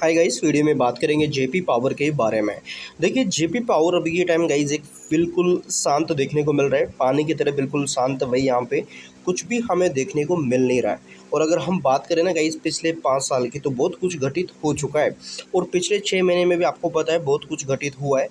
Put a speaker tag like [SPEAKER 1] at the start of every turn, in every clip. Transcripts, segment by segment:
[SPEAKER 1] Hi guys, video में बात करेंगे जेपी पावर के बारे में। देखिए, जेपी पावर अभी के टाइम गाइस एक बिल्कुल शांत देखने को मिल रहा है, पानी की तरह बिल्कुल शांत। वही यहाँ पे कुछ भी हमें देखने को मिल नहीं रहा है। और अगर हम बात करें ना गाइस पिछले 5 साल की, तो बहुत कुछ घटित हो चुका है। और पिछले 6 महीने में भी आपको पता है बहुत कुछ घटित हुआ है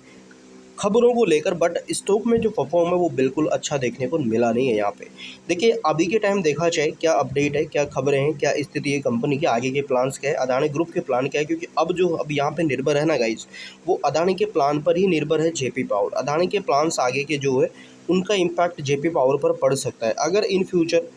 [SPEAKER 1] खबरों को लेकर। बट स्टॉक में जो परफॉर्म है वो बिल्कुल अच्छा देखने को मिला नहीं है यहाँ पे। देखिए, अभी के टाइम देखा जाए क्या अपडेट है, क्या खबरें हैं, क्या स्थिति है कंपनी के, आगे के प्लान्स क्या है, अदानी ग्रुप के प्लान क्या है। क्योंकि अब यहाँ पे निर्भर है ना गाइस, वो अदानी के प्लान पर ही निर्भर है जेपी पावर। अदानी के प्लान्स आगे के जो है उनका इम्पैक्ट जेपी पावर पर पड़ सकता है। अगर इन फ्यूचर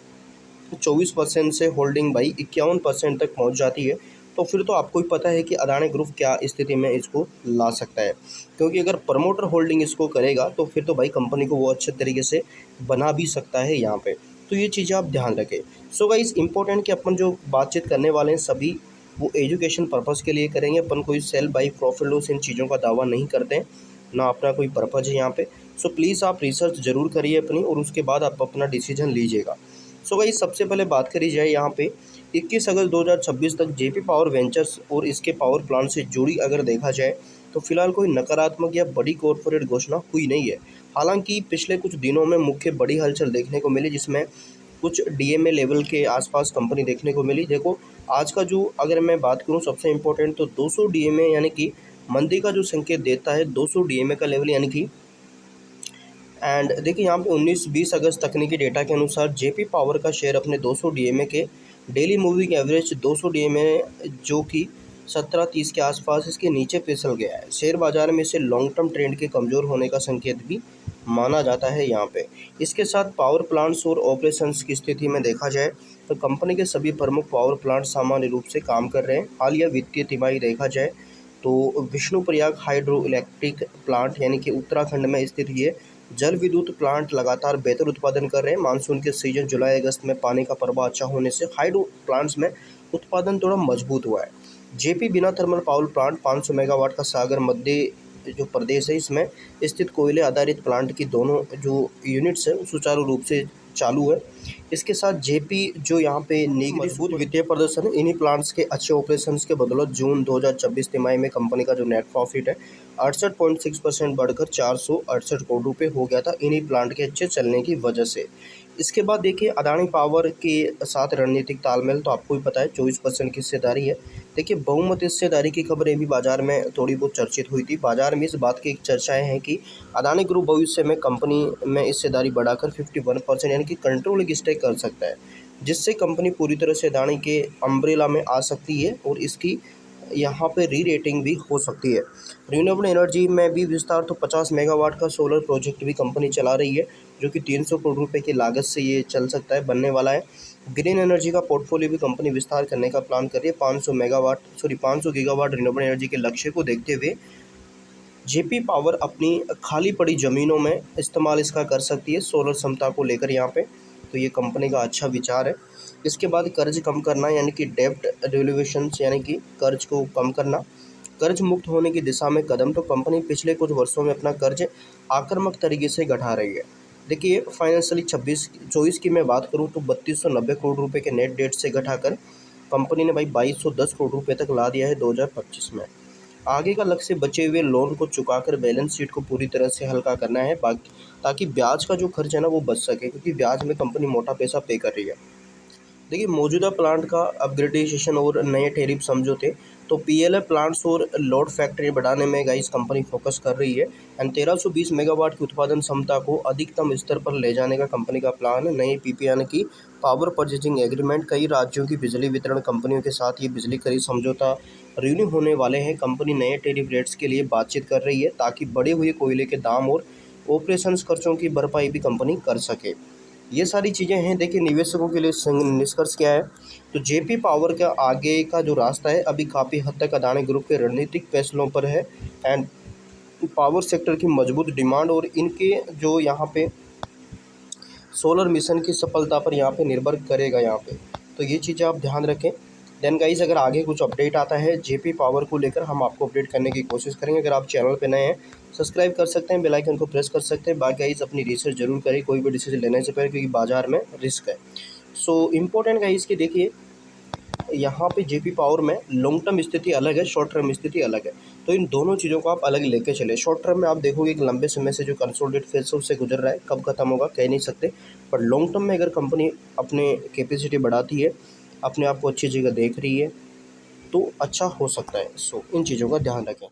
[SPEAKER 1] 24% से होल्डिंग भाई 51% तक पहुंच जाती है, तो फिर तो आपको ही पता है कि अदानी ग्रुप क्या स्थिति में इसको ला सकता है। क्योंकि अगर प्रमोटर होल्डिंग इसको करेगा तो फिर तो भाई कंपनी को वो अच्छे तरीके से बना भी सकता है यहाँ पे। तो ये चीज़ें आप ध्यान रखें। सो गाइस, इंपॉर्टेंट कि अपन जो बातचीत करने वाले हैं सभी वो एजुकेशन पर्पज़ के लिए करेंगे। अपन कोई सेल बाई प्रॉफिट लॉस इन चीज़ों का दावा नहीं करते हैं, ना अपना कोई पर्पज़ है यहाँ पे। सो प्लीज़ आप रिसर्च ज़रूर करिए अपनी, और उसके बाद आप अपना डिसीजन लीजिएगा। सो गाइस, सबसे पहले बात करी जाए यहाँ पे 21 अगस्त 2026 तक जेपी पावर वेंचर्स और इसके पावर प्लांट से जुड़ी अगर देखा जाए तो फिलहाल कोई नकारात्मक या बड़ी कॉर्पोरेट घोषणा हुई नहीं है। हालांकि पिछले कुछ दिनों में मुख्य बड़ी हलचल देखने को मिली, जिसमें कुछ डीएमए लेवल के आसपास कंपनी देखने को मिली। देखो, आज का जो अगर मैं बात करूं सबसे इम्पोर्टेंट, तो 200 डीएमए यानी कि मंदी का जो संकेत देता है 200 डीएमए का लेवल, यानी कि एंड देखिए यहाँ पे 19-20 अगस्त तकनीकी डेटा के अनुसार जेपी पावर का शेयर अपने 200 डीएमए के डेली मूविंग एवरेज 200 डीएमए जो कि 1730 के आसपास इसके नीचे फिसल गया है। शेयर बाजार में इसे लॉन्ग टर्म ट्रेंड के कमज़ोर होने का संकेत भी माना जाता है यहाँ पे। इसके साथ पावर प्लांट्स और ऑपरेशंस की स्थिति में देखा जाए तो कंपनी के सभी प्रमुख पावर प्लांट सामान्य रूप से काम कर रहे हैं। हालिया वित्तीय तिमाही देखा जाए तो विष्णुप्रयाग हाइड्रो इलेक्ट्रिक प्लांट यानी कि उत्तराखंड में स्थित ये जल विद्युत प्लांट लगातार बेहतर उत्पादन कर रहे हैं। मानसून के सीजन जुलाई अगस्त में पानी का प्रवाह अच्छा होने से हाइड्रो प्लांट्स में उत्पादन थोड़ा मजबूत हुआ है। जेपी बिना थर्मल पावर प्लांट 500 मेगावाट का सागर मध्य जो प्रदेश है इसमें स्थित कोयले आधारित प्लांट की दोनों जो यूनिट्स है सुचारू रूप से चालू है। इसके साथ जेपी जो यहाँ पे मजबूत वित्तीय प्रदर्शन है, इन्हीं प्लांट्स के अच्छे ऑपरेशंस के बदौलत जून 2026 तिमाही में कंपनी का जो नेट प्रॉफिट है 68.6% बढ़कर 468 करोड़ रुपए हो गया था, इन्हीं प्लांट के अच्छे चलने की वजह से। इसके बाद देखिए अदानी पावर के साथ रणनीतिक तालमेल, तो आपको भी पता है 24% की हिस्सेदारी है। देखिए, बहुमत हिस्सेदारी की खबरें भी बाजार में थोड़ी बहुत चर्चित हुई थी। बाजार में इस बात की चर्चाएं हैं कि अदानी ग्रुप भविष्य में कंपनी में हिस्सेदारी बढ़ाकर 51% यानी कि कंट्रोलिंग स्टेक कर सकता है, जिससे कंपनी पूरी तरह से अदानी के अम्ब्रेला में आ सकती है और इसकी यहाँ पे री रेटिंग भी हो सकती है। रिन्यूएबल एनर्जी में भी विस्तार, तो 50 मेगावाट का सोलर प्रोजेक्ट भी कंपनी चला रही है, जो कि 300 करोड़ रुपए की लागत से ये चल सकता है, बनने वाला है। ग्रीन एनर्जी का पोर्टफोलियो भी कंपनी विस्तार करने का प्लान कर रही है। 500 गीगावाट रिन्यूएबल एनर्जी के लक्ष्य को देखते हुए जेपी पावर अपनी खाली पड़ी ज़मीनों में इस्तेमाल इसका कर सकती है सोलर क्षमता को लेकर यहाँ पे। तो ये कंपनी का अच्छा विचार है। इसके बाद कर्ज कम करना यानी कि डेब्ट रिवैल्यूएशंस यानी कि कर्ज को कम करना, कर्ज मुक्त होने की दिशा में कदम, तो कंपनी पिछले कुछ वर्षों में अपना कर्ज आक्रामक तरीके से घटा रही है। देखिए, फाइनेंशियली 26-24 की मैं बात करूँ तो 3290 करोड़ रुपए के नेट डेट से घटाकर कंपनी ने भाई 2210 करोड़ रुपए तक ला दिया है 2025 में। आगे का लक्ष्य बचे हुए लोन को चुकाकर बैलेंस शीट को पूरी तरह से हल्का करना है, बाकी ताकि ब्याज का जो खर्च है ना वो बच सके, क्योंकि ब्याज में कंपनी मोटा पैसा पे कर रही है। देखिए, मौजूदा प्लांट का अपग्रेडेशन और नए टैरिफ समझौते, तो पीएलए प्लांट्स और लोड फैक्ट्री बढ़ाने में गाइस कंपनी फोकस कर रही है। एंड 1320 मेगावाट की उत्पादन क्षमता को अधिकतम स्तर पर ले जाने का कंपनी का प्लान है। नई पीपी यानी कि पावर परचेजिंग एग्रीमेंट कई राज्यों की बिजली वितरण कंपनियों के साथ ये बिजली खरीद समझौता रिन्यू होने वाले हैं। कंपनी नए टैरिफ रेट्स के लिए बातचीत कर रही है ताकि बढ़े हुए कोयले के दाम और ऑपरेशंस खर्चों की भरपाई भी कंपनी कर सके। ये सारी चीज़ें हैं। देखिए, निवेशकों के लिए निष्कर्ष क्या है, तो जेपी पावर का आगे का जो रास्ता है अभी काफ़ी हद तक अदानी ग्रुप के रणनीतिक फैसलों पर है। एंड पावर सेक्टर की मजबूत डिमांड और इनके जो यहाँ पे सोलर मिशन की सफलता पर यहाँ पे निर्भर करेगा यहाँ पे। तो ये चीज़ें आप ध्यान रखें। देन गाइस, अगर आगे कुछ अपडेट आता है जेपी पावर को लेकर हम आपको अपडेट करने की कोशिश करेंगे। अगर आप चैनल पे नए हैं सब्सक्राइब कर सकते हैं, बेल आइकन को प्रेस कर सकते हैं। बाकी गाइस अपनी रिसर्च जरूर करें कोई भी डिसीजन लेने से पहले, क्योंकि बाजार में रिस्क है। सो इम्पोर्टेंट गाइस कि देखिए यहाँ पे जेपी पावर में लॉन्ग टर्म स्थिति अलग है, शॉर्ट टर्म स्थिति अलग है। तो इन दोनों चीज़ों को आप अलग लेके चले। शॉर्ट टर्म में आप देखोगे कि लंबे समय से जो कंसोलिडेट फेज से उससे गुजर रहा है, कब खत्म होगा कह नहीं सकते। पर लॉन्ग टर्म में अगर कंपनी अपने कैपेसिटी बढ़ाती है, अपने आप को अच्छी जगह देख रही है, तो अच्छा हो सकता है। सो इन चीज़ों का ध्यान रखें।